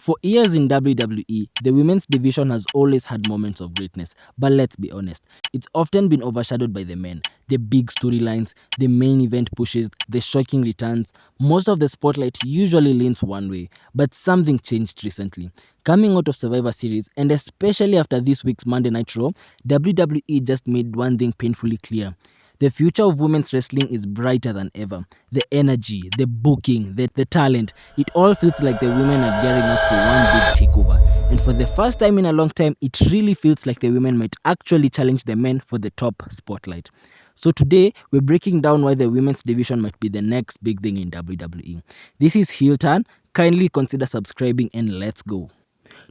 For years in WWE, the women's division has always had moments of greatness, but let's be honest, it's often been overshadowed by the men. The big storylines, the main event pushes, the shocking returns. Most of the spotlight usually leans one way, but something changed recently. Coming out of Survivor Series, and especially after this week's Monday Night Raw, WWE just made one thing painfully clear. The future of women's wrestling is brighter than ever. The energy, the booking, the talent, it all feels like the women are gearing up for one big takeover. And for the first time in a long time, it really feels like the women might actually challenge the men for the top spotlight. So today, we're breaking down why the women's division might be the next big thing in WWE. This is Heel Turn. Kindly consider subscribing and let's go.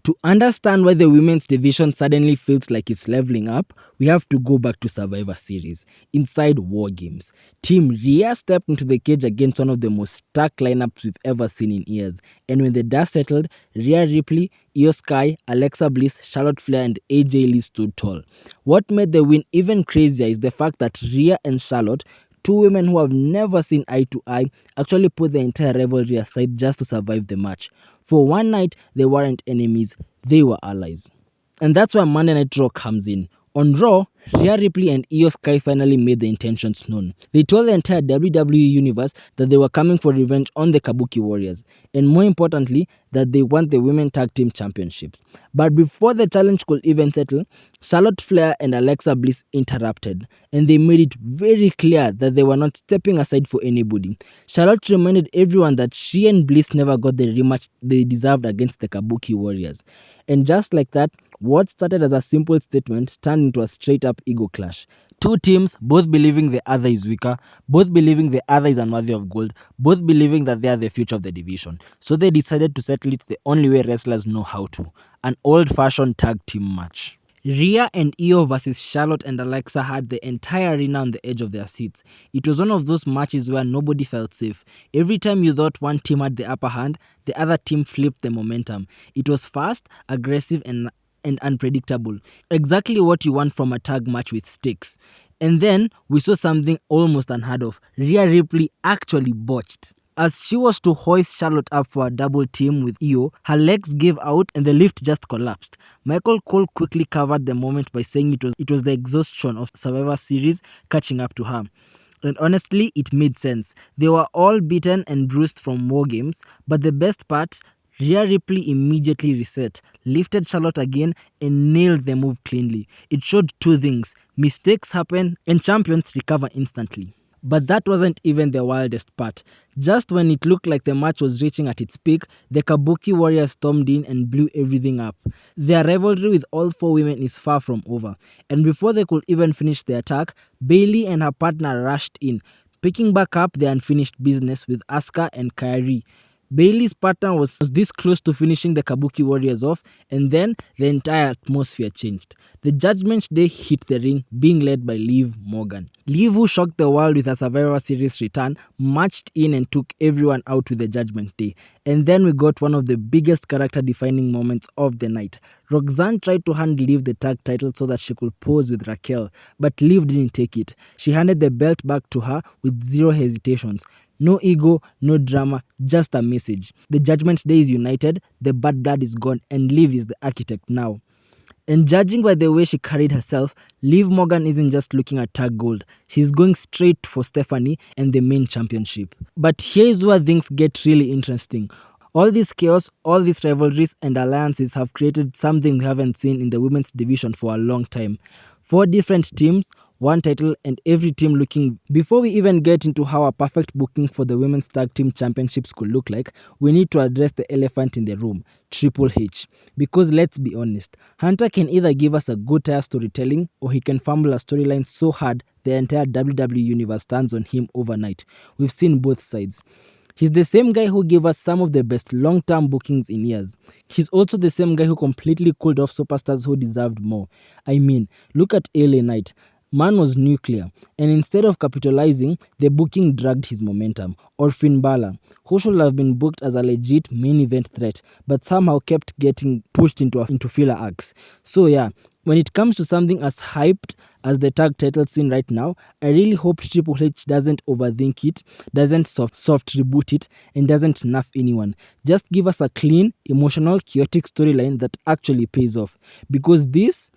To understand why the women's division suddenly feels like it's leveling up, we have to go back to Survivor Series. Inside WarGames, Team Rhea stepped into the cage against one of the most stacked lineups we've ever seen in years. And when the dust settled, Rhea Ripley, Io Sky, Alexa Bliss, Charlotte Flair and AJ Lee stood tall. What made the win even crazier is the fact that Rhea and Charlotte, two women who have never seen eye to eye, actually put the entire rivalry aside just to survive the match. For one night, they weren't enemies, they were allies. And that's where Monday Night Raw comes in. On Raw, Rhea Ripley and Io Sky finally made the intentions known. They told the entire WWE universe that they were coming for revenge on the Kabuki Warriors, and more importantly, that they want the Women Tag Team Championships. But before the challenge could even settle, Charlotte Flair and Alexa Bliss interrupted, and they made it very clear that they were not stepping aside for anybody. Charlotte reminded everyone that she and Bliss never got the rematch they deserved against the Kabuki Warriors. And just like that, what started as a simple statement turned into a straight-up ego clash. Two teams, both believing the other is weaker, both believing the other is unworthy of gold, both believing that they are the future of the division. So they decided to settle it the only way wrestlers know how to, an old-fashioned tag team match. Rhea and Io versus Charlotte and Alexa had the entire arena on the edge of their seats. It was one of those matches where nobody felt safe. Every time you thought one team had the upper hand, the other team flipped the momentum. It was fast, aggressive and unpredictable. Exactly what you want from a tag match with stakes. And then we saw something almost unheard of. Rhea Ripley actually botched. As she was to hoist Charlotte up for a double team with Io, her legs gave out and the lift just collapsed. Michael Cole quickly covered the moment by saying it was the exhaustion of Survivor Series catching up to her. And honestly, it made sense. They were all beaten and bruised from WarGames, but the best part, Rhea Ripley immediately reset, lifted Charlotte again and nailed the move cleanly. It showed two things: mistakes happen and champions recover instantly. But that wasn't even the wildest part. Just when it looked like the match was reaching at its peak, the Kabuki Warriors stormed in and blew everything up. Their rivalry with all four women is far from over. And before they could even finish the attack, Bayley and her partner rushed in, picking back up the unfinished business with Asuka and Kairi. Bayley's partner was this close to finishing the Kabuki Warriors off, and then the entire atmosphere changed. The Judgment Day hit the ring, being led by Liv Morgan. Liv, who shocked the world with her Survivor Series return, marched in and took everyone out with the Judgment Day. And then we got one of the biggest character-defining moments of the night. Roxanne tried to hand Liv the tag title so that she could pose with Raquel, but Liv didn't take it. She handed the belt back to her with zero hesitations. No ego, no drama, just a message. The Judgment Day is united, the bad blood is gone, and Liv is the architect now. And judging by the way she carried herself, Liv Morgan isn't just looking at tag gold. She's going straight for Stephanie and the main championship. But here's where things get really interesting. All this chaos, all these rivalries and alliances have created something we haven't seen in the women's division for a long time. 4 different teams, 1 title, and every team looking. Before we even get into how a perfect booking for the Women's Tag Team Championships could look like, we need to address the elephant in the room, Triple H. Because let's be honest, Hunter can either give us a good tire storytelling or he can fumble a storyline so hard the entire WWE universe stands on him overnight. We've seen both sides. He's the same guy who gave us some of the best long-term bookings in years. He's also the same guy who completely cooled off superstars who deserved more. I mean, look at LA Knight. Man was nuclear, and instead of capitalizing, the booking dragged his momentum. Or Finn Balor, who should have been booked as a legit main event threat, but somehow kept getting pushed into filler acts. So yeah, when it comes to something as hyped as the tag title scene right now, I really hope Triple H doesn't overthink it, doesn't soft reboot it, and doesn't nerf anyone. Just give us a clean, emotional, chaotic storyline that actually pays off. Because this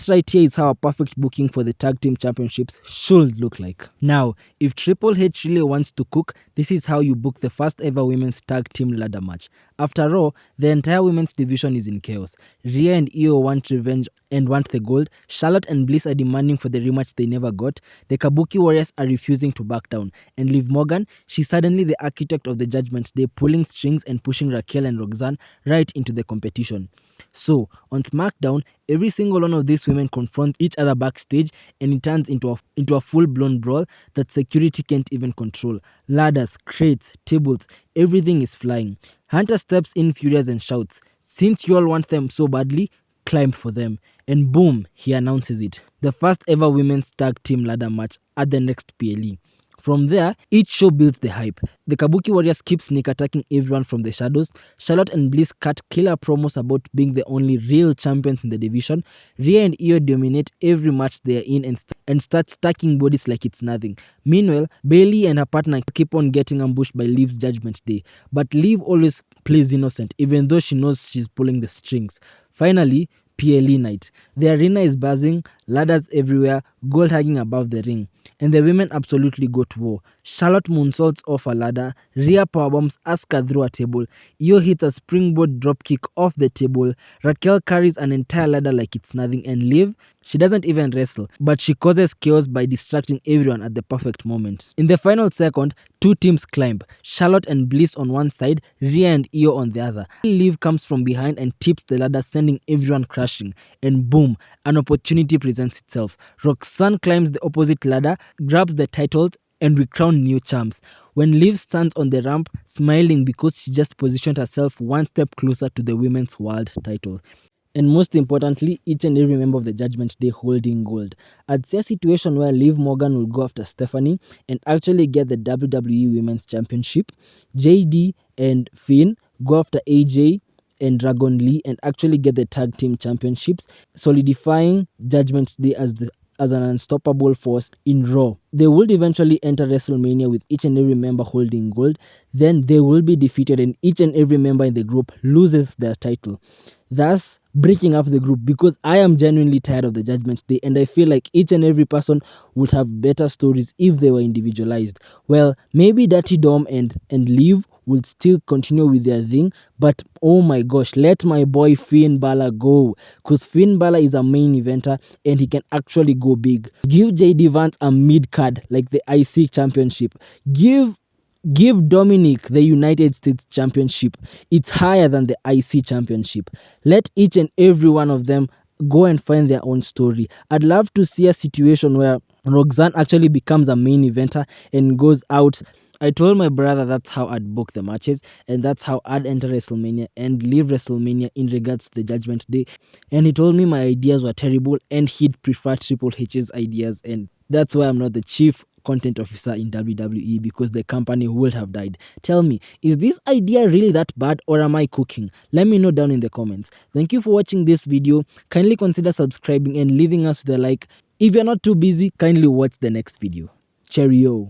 right here is how a perfect booking for the tag team championships should look like. Now, if Triple H really wants to cook, this is how you book the first ever women's tag team ladder match. After all, the entire women's division is in chaos. Rhea and IYO want revenge and want the gold. Charlotte and Bliss are demanding for the rematch they never got. The Kabuki Warriors are refusing to back down. And Liv Morgan, she's suddenly the architect of the Judgment Day, pulling strings and pushing Raquel and Roxanne right into the competition. So, on SmackDown, every single one of these women confronts each other backstage, and it turns into a full-blown brawl that security can't even control. Ladders, crates, tables, everything is flying. Hunter steps in furious and shouts, "Since you all want them so badly, climb for them." And boom, he announces it. The first ever women's tag team ladder match at the next PLE. From there, each show builds the hype. The Kabuki Warriors keep sneak attacking everyone from the shadows. Charlotte and Bliss cut killer promos about being the only real champions in the division. Rhea and IYO dominate every match they are in and start stacking bodies like it's nothing. Meanwhile, Bayley and her partner keep on getting ambushed by Liv's Judgment Day. But Liv always plays innocent, even though she knows she's pulling the strings. Finally, PLE night. The arena is buzzing, ladders everywhere, gold hanging above the ring. And the women absolutely go to war. Charlotte moonsaults off a ladder, Rhea powerbombs Asuka through a table, IYO hits a springboard dropkick off the table, Raquel carries an entire ladder like it's nothing, and Liv, she doesn't even wrestle, but she causes chaos by distracting everyone at the perfect moment. In the final second, two teams climb, Charlotte and Bliss on one side, Rhea and IYO on the other. Liv comes from behind and tips the ladder, sending everyone crashing, and boom, an opportunity presents itself. Roxanne climbs the opposite ladder, grabs the titles, and we crown new champs. When Liv stands on the ramp, smiling because she just positioned herself one step closer to the women's world title. And most importantly, each and every member of the Judgment Day holding gold. I'd see a situation where Liv Morgan will go after Stephanie and actually get the WWE Women's Championship. JD and Finn go after AJ and Dragon Lee and actually get the tag team championships, solidifying Judgment Day as an unstoppable force in Raw. They would eventually enter WrestleMania with each and every member holding gold. Then they will be defeated and each and every member in the group loses their title, thus breaking up the group, because I am genuinely tired of the Judgment Day and I feel like each and every person would have better stories if they were individualized. Well, maybe Dirty Dom and Liv would still continue with their thing, but oh my gosh, let my boy Finn Balor go, because Finn Balor is a main eventer and he can actually go big. Give JD Vance a mid card like the IC Championship. Give Dominic the United States Championship. It's higher than the IC Championship. Let each and every one of them go and find their own story. I'd love to see a situation where Roxanne actually becomes a main eventer and goes out. I told my brother that's how I'd book the matches and that's how I'd enter WrestleMania and leave WrestleMania in regards to the Judgment Day. And he told me my ideas were terrible and he'd prefer Triple H's ideas, and that's why I'm not the chief content officer in WWE, because the company would have died. Tell me, is this idea really that bad or am I cooking? Let me know down in the comments. Thank you for watching this video. Kindly consider subscribing and leaving us with a like. If you're not too busy, kindly watch the next video. Cheerio.